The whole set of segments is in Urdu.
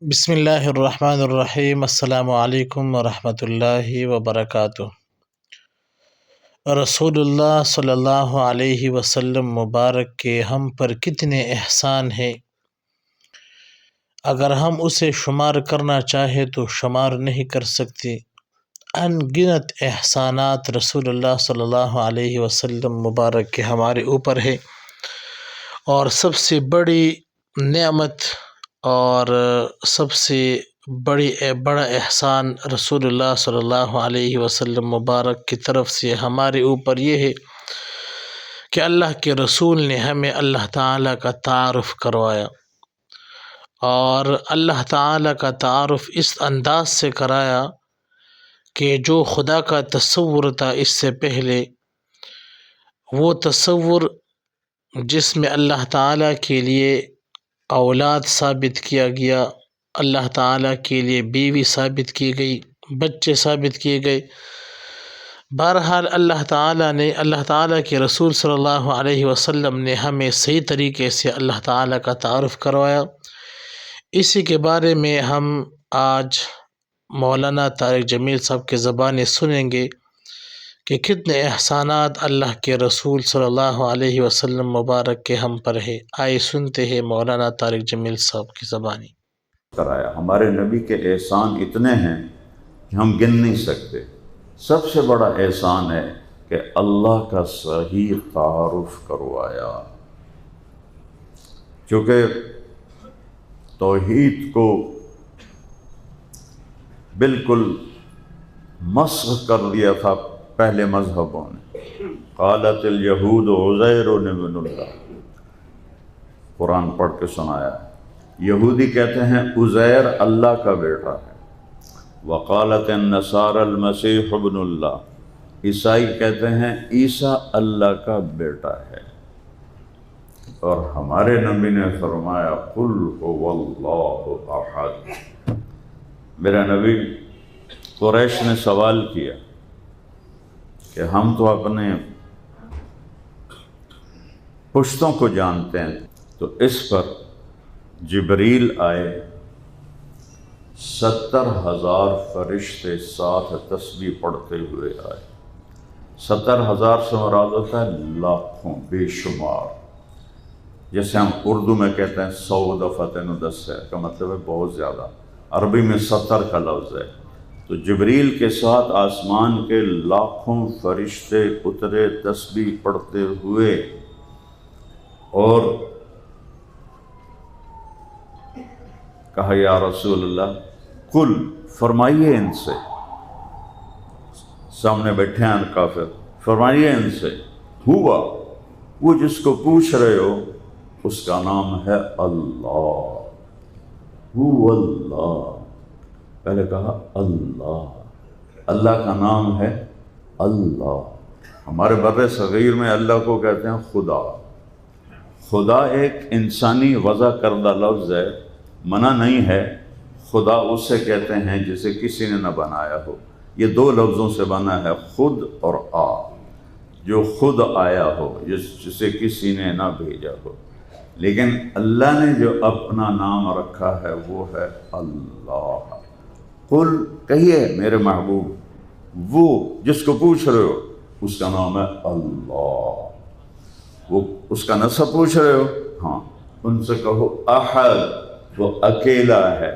بسم اللہ الرحمن الرحیم۔ السلام علیکم ورحمۃ اللہ وبرکاتہ۔ رسول اللہ صلی اللہ علیہ وسلم مبارک کے ہم پر کتنے احسان ہیں، اگر ہم اسے شمار کرنا چاہیں تو شمار نہیں کر سکتے۔ ان گنت احسانات رسول اللہ صلی اللہ علیہ وسلم مبارک کے ہمارے اوپر ہے، اور سب سے بڑی نعمت اور سب سے بڑا احسان رسول اللہ صلی اللہ علیہ وسلم مبارک کی طرف سے ہمارے اوپر یہ ہے کہ اللہ کے رسول نے ہمیں اللہ تعالیٰ کا تعارف کروایا، اور اللہ تعالیٰ کا تعارف اس انداز سے کرایا کہ جو خدا کا تصور تھا اس سے پہلے، وہ تصور جس میں اللہ تعالیٰ کے لیے اولاد ثابت کیا گیا، اللہ تعالیٰ کے لیے بیوی ثابت کی گئی، بچے ثابت کیے گئے۔ بہرحال اللہ تعالیٰ کے رسول صلی اللہ علیہ وسلم نے ہمیں صحیح طریقے سے اللہ تعالیٰ کا تعارف کروایا۔ اسی کے بارے میں ہم آج مولانا طارق جمیل صاحب کی زبانیں سنیں گے کہ کتنے احسانات اللہ کے رسول صلی اللہ علیہ وسلم مبارک کے ہم پر ہے۔ آئے سنتے ہیں مولانا طارق جمیل صاحب کی زبانی۔ کرایا۔ ہمارے نبی کے احسان اتنے ہیں کہ ہم گن نہیں سکتے۔ سب سے بڑا احسان ہے کہ اللہ کا صحیح تعارف کروایا، چونکہ توحید کو بالکل مسخ کر دیا تھا پہلے مذہبوں نے۔ قالت الیہود عزیر ابن اللہ، قرآن پڑھ کے سنایا ہے۔ یہودی کہتے ہیں عزیر اللہ کا بیٹا ہے، وقالت النصارى المسیح ابن اللہ، عیسائی کہتے ہیں عیسیٰ اللہ کا بیٹا ہے۔ اور ہمارے نبی نے فرمایا قل هو اللہ احد۔ میرا نبی، قریش نے سوال کیا کہ ہم تو اپنے پشتوں کو جانتے ہیں، تو اس پر جبریل آئے، 70,000 فرشتے ساتھ تسبیح پڑھتے ہوئے آئے۔ 70,000 سے مراد ہوتا ہے لاکھوں، بے شمار۔ جیسے ہم اردو میں کہتے ہیں 100 دفعہ 10 ہے، کا مطلب ہے بہت زیادہ۔ عربی میں 70 کا لفظ ہے۔ تو جبریل کے ساتھ آسمان کے لاکھوں فرشتے اترے تسبیح پڑھتے ہوئے، اور کہا یا رسول اللہ قل، فرمائیے ان سے، سامنے بیٹھے ہیں کافر، فرمائیے ان سے، ہوا، وہ جس کو پوچھ رہے ہو اس کا نام ہے اللہ، هو اللہ، پہلے کہا اللہ، اللہ کا نام ہے اللہ۔ ہمارے بر صغیر میں اللہ کو کہتے ہیں خدا۔ خدا ایک انسانی وضع کردہ لفظ ہے، منع نہیں ہے۔ خدا اسے کہتے ہیں جسے کسی نے نہ بنایا ہو۔ یہ 2 لفظوں سے بنا ہے، خود اور آ، جو خود آیا ہو، جسے کسی نے نہ بھیجا ہو۔ لیکن اللہ نے جو اپنا نام رکھا ہے وہ ہے اللہ۔ قل، کہیے میرے محبوب، وہ جس کو پوچھ رہے ہو اس کا نام ہے اللہ۔ وہ اس کا نسب پوچھ رہے ہو، ہاں، ان سے کہو احد، وہ اکیلا ہے،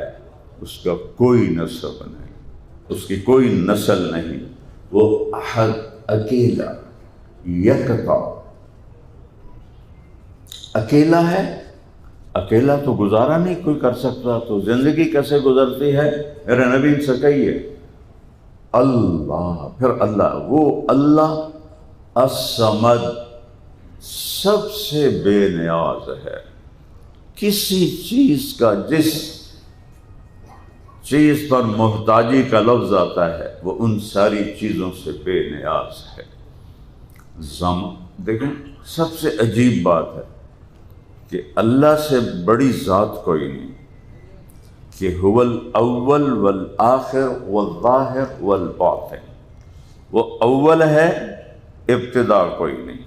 اس کا کوئی نسب نہیں، اس کی کوئی نسل نہیں، وہ احد، اکیلا، یکتا، اکیلا ہے۔ اکیلا تو گزارا نہیں کوئی کر سکتا، تو زندگی کیسے گزرتی ہے؟ میرے نبی سے کہیے اللہ، پھر اللہ، وہ اللہ الصمد، سب سے بے نیاز ہے۔ کسی چیز کا، جس چیز پر محتاجی کا لفظ آتا ہے وہ ان ساری چیزوں سے بے نیاز ہے۔ دیکھیں، سب سے عجیب بات ہے کہ اللہ سے بڑی ذات کوئی نہیں، کہ هو الاول والآخر والظاہر والباطن، وہ اول ہے، ابتدا کوئی نہیں۔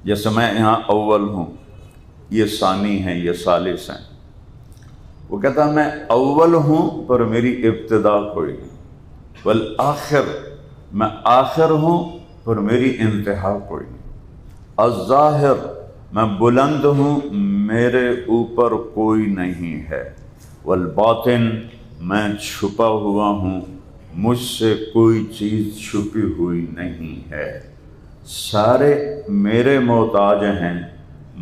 جیسے میں یہاں اول ہوں، یہ ثانی ہیں، یہ ثالث ہیں، وہ کہتا میں اول ہوں پر میری ابتدا کوئی نہیں، والآخر میں آخر ہوں پر میری انتہا کوئی نہیں، الظاہر میں بلند ہوں میرے اوپر کوئی نہیں ہے، والباطن میں چھپا ہوا ہوں مجھ سے کوئی چیز چھپی ہوئی نہیں ہے، سارے میرے محتاج ہیں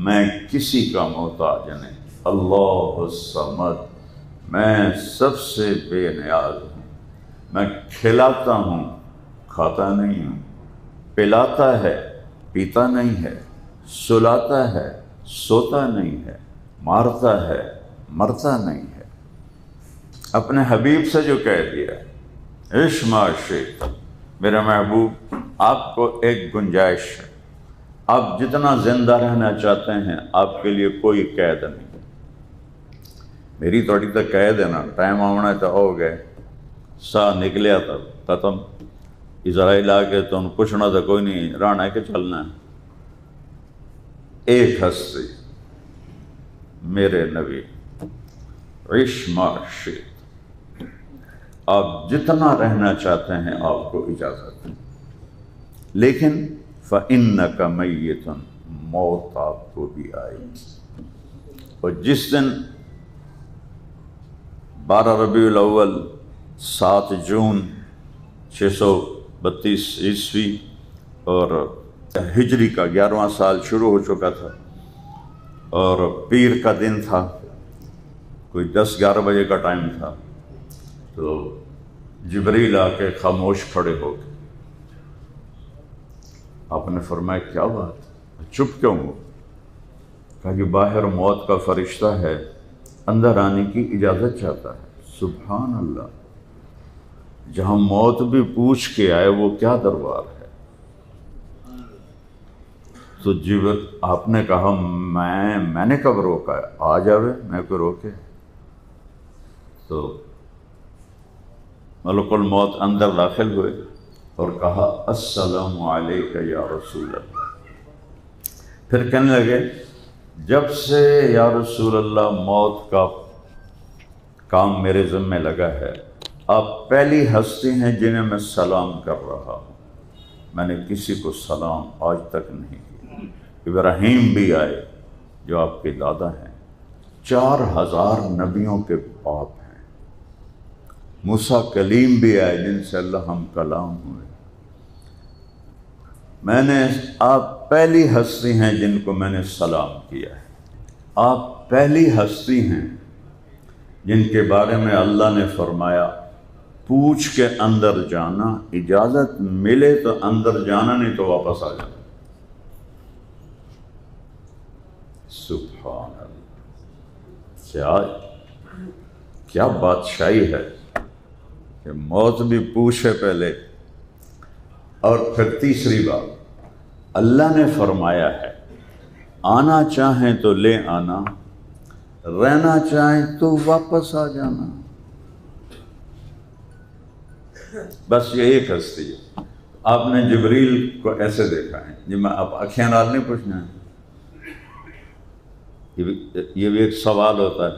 میں کسی کا محتاج نہیں، اللہ الصمد میں سب سے بے نیاز ہوں، میں کھلاتا ہوں کھاتا نہیں ہوں، پلاتا ہے پیتا نہیں ہے، سلاتا ہے سوتا نہیں ہے، مارتا ہے مرتا نہیں ہے۔ اپنے حبیب سے جو کہہ دیا عش ما شئت، میرے محبوب آپ کو ایک گنجائش ہے، آپ جتنا زندہ رہنا چاہتے ہیں آپ کے لیے کوئی قید نہیں، میری تھوڑی تو قید ہے نا، ٹائم آنا تو ہو گئے، سا نکلیا تو ختم، اسرائیل آ کے تو پوچھنا تو کوئی نہیں، رہنا ہے کہ چلنا ہے۔ ایک ہستی میرے نبی، عش ما شئت، آپ جتنا رہنا چاہتے ہیں آپ کو اجازت ہے، لیکن فَإِنَّكَ مَيِّتٌ، موت آپ کو بھی آئے گی۔ اور جس دن 12 ربیع الاول 7 جون 632 عیسوی اور ہجری کا 11واں سال شروع ہو چکا تھا، اور پیر کا دن تھا، کوئی 10-11 بجے کا ٹائم تھا، تو جبریل آ کے خاموش کھڑے ہو گئے۔ آپ نے فرمایا کیا بات، چپ کیوں ہو؟ کہا کہ باہر موت کا فرشتہ ہے، اندر آنے کی اجازت چاہتا ہے۔ سبحان اللہ، جہاں موت بھی پوچھ کے آئے وہ کیا دربار ہے۔ تو آپ نے کہا میں نے کب روکا ہے، آ جاوے میں کو روکے؟ تو ملک الموت اندر داخل ہوئے اور کہا السلام علیک یا رسول اللہ۔ پھر کہنے لگے جب سے یا رسول اللہ موت کا کام میرے ذمہ لگا ہے، آپ پہلی ہستی ہیں جنہیں میں سلام کر رہا ہوں، میں نے کسی کو سلام آج تک نہیں کیا۔ ابراہیم بھی آئے جو آپ کے دادا ہیں، 4000 نبیوں کے باپ ہیں، موسیٰ کلیم بھی آئے جن سے اللہ ہم کلام ہوئے، میں نے آپ پہلی ہستی ہیں جن کو میں نے سلام کیا ہے، آپ پہلی ہستی ہیں جن کے بارے میں اللہ نے فرمایا پوچھ کے اندر جانا، اجازت ملے تو اندر جانا نہیں تو واپس آ جانا۔ سبحان اللہ، کیا بادشاہی ہے کہ موت بھی پوچھے پہلے۔ اور پھر تیسری بات، اللہ نے فرمایا ہے آنا چاہیں تو لے آنا، رہنا چاہیں تو واپس آ جانا۔ بس یہ ایک ہستی ہے۔ آپ نے جبریل کو ایسے دیکھا ہے جی، میں اب آنکھیں نال نہیں پوچھنا ہے، یہ بھی ایک سوال ہوتا ہے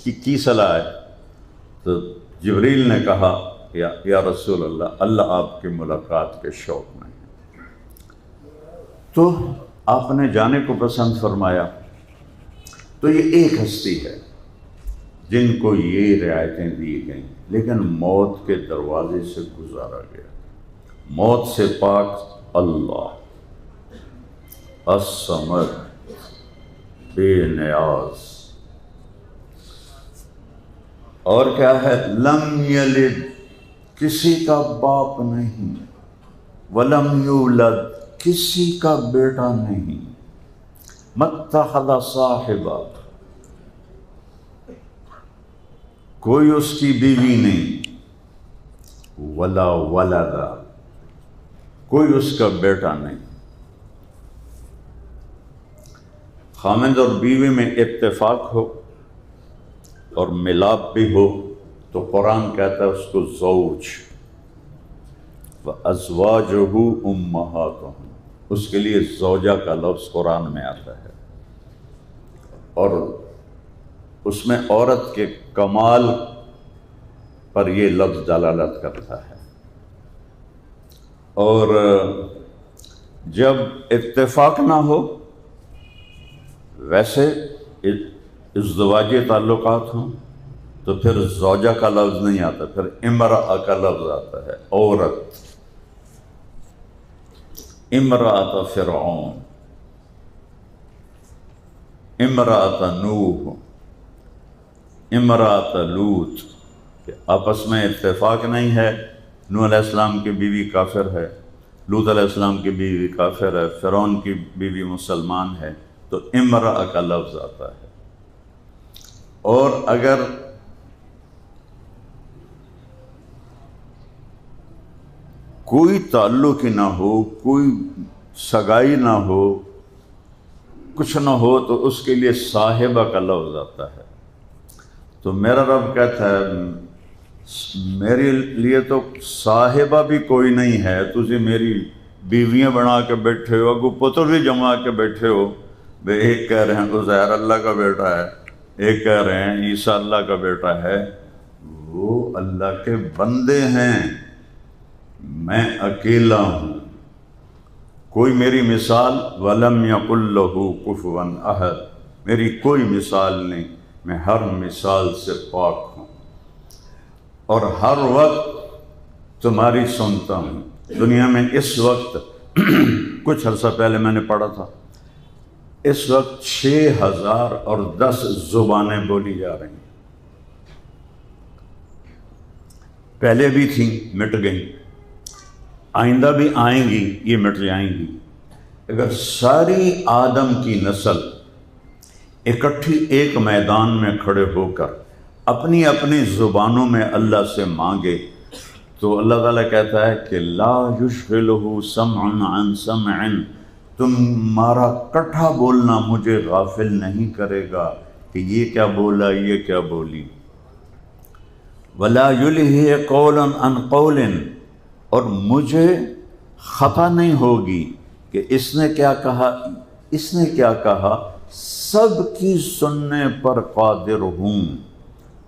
کہ کی صلاح ہے؟ تو جبریل نے کہا یا رسول اللہ، اللہ آپ کی ملاقات کے شوق میں ہے۔ تو آپ نے جانے کو پسند فرمایا۔ تو یہ ایک ہستی ہے جن کو یہ رعایتیں دی گئیں، لیکن موت کے دروازے سے گزارا گیا۔ موت سے پاک اللہ، الصمد، بے نیاز۔ اور کیا ہے؟ لم یلد، کسی کا باپ نہیں، ولم یولد، کسی کا بیٹا نہیں، متخذ صاحبہ، کوئی اس کی بیوی نہیں، ولا ولدا، کوئی اس کا بیٹا نہیں۔ خامند اور بیوی میں اتفاق ہو اور ملاپ بھی ہو تو قرآن کہتا ہے اس کو زوج، وَأَزْوَاجُهُ أُمَّهَاتُهُمْ، اس کے لیے زوجہ کا لفظ قرآن میں آتا ہے، اور اس میں عورت کے کمال پر یہ لفظ دلالت کرتا ہے۔ اور جب اتفاق نہ ہو، ویسے ازدواجی تعلقات ہوں تو پھر زوجہ کا لفظ نہیں آتا، پھر امرأہ کا لفظ آتا ہے، عورت۔ امرأة فرعون، امرأة نوح، امرأة لوط، کہ آپس میں اتفاق نہیں ہے۔ نوح علیہ السلام کی بیوی کافر ہے، لوط علیہ السلام کی بیوی کافر ہے، فرعون کی بیوی مسلمان ہے، تو امرأہ کا لفظ آتا ہے۔ اور اگر کوئی تعلق ہی نہ ہو، کوئی سگائی نہ ہو، کچھ نہ ہو، تو اس کے لیے صاحبہ کا لفظ آتا ہے۔ تو میرا رب کہتا ہے میرے لیے تو صاحبہ بھی کوئی نہیں ہے، تجھے میری بیویاں بنا کے بیٹھے ہو، اگو پتر بھی جما کے بیٹھے ہو۔ ایک کہہ رہے ہیں عزیر اللہ کا بیٹا ہے، ایک کہہ رہے ہیں عیسیٰ اللہ کا بیٹا ہے۔ وہ اللہ کے بندے ہیں، میں اکیلا ہوں۔ کوئی میری مثال وَلَمْ يَقُلْ لَهُ كُفُوًا أَحَدٌ، میری کوئی مثال نہیں، میں ہر مثال سے پاک ہوں، اور ہر وقت تمہاری سنتا ہوں۔ دنیا میں اس وقت کچھ عرصہ پہلے میں نے پڑھا تھا، اس وقت 6010 زبانیں بولی جا رہی ہیں۔ پہلے بھی تھیں، مٹ گئیں، آئندہ بھی آئیں گی، یہ مٹ جائیں گی۔ اگر ساری آدم کی نسل اکٹھی ایک میدان میں کھڑے ہو کر اپنی اپنی زبانوں میں اللہ سے مانگے، تو اللہ تعالیٰ کہتا ہے کہ لا یشغلہ سمع عن سمع، تمہارا کٹھا بولنا مجھے غافل نہیں کرے گا کہ یہ کیا بولا، یہ کیا بولی۔ ولا یلہی قولا عن قول، اور مجھے خطا نہیں ہوگی کہ اس نے کیا کہا، اس نے کیا کہا، سب کی سننے پر قادر ہوں۔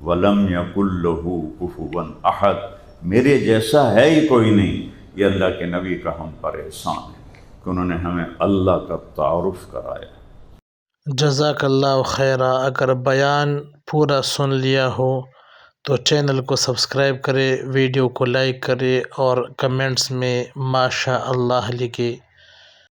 وَلَمْ يَكُنْ لَهُ كُفُوًا أَحَدٌ، میرے جیسا ہے ہی کوئی نہیں۔ یہ اللہ کے نبی کا ہم پر احسان ہے کہ انہوں نے ہمیں اللہ کا تعارف کرایا۔ جزاک اللہ خیرہ۔ اگر بیان پورا سن لیا ہو تو چینل کو سبسکرائب کرے، ویڈیو کو لائک کرے اور کمنٹس میں ماشاء اللہ لکھے۔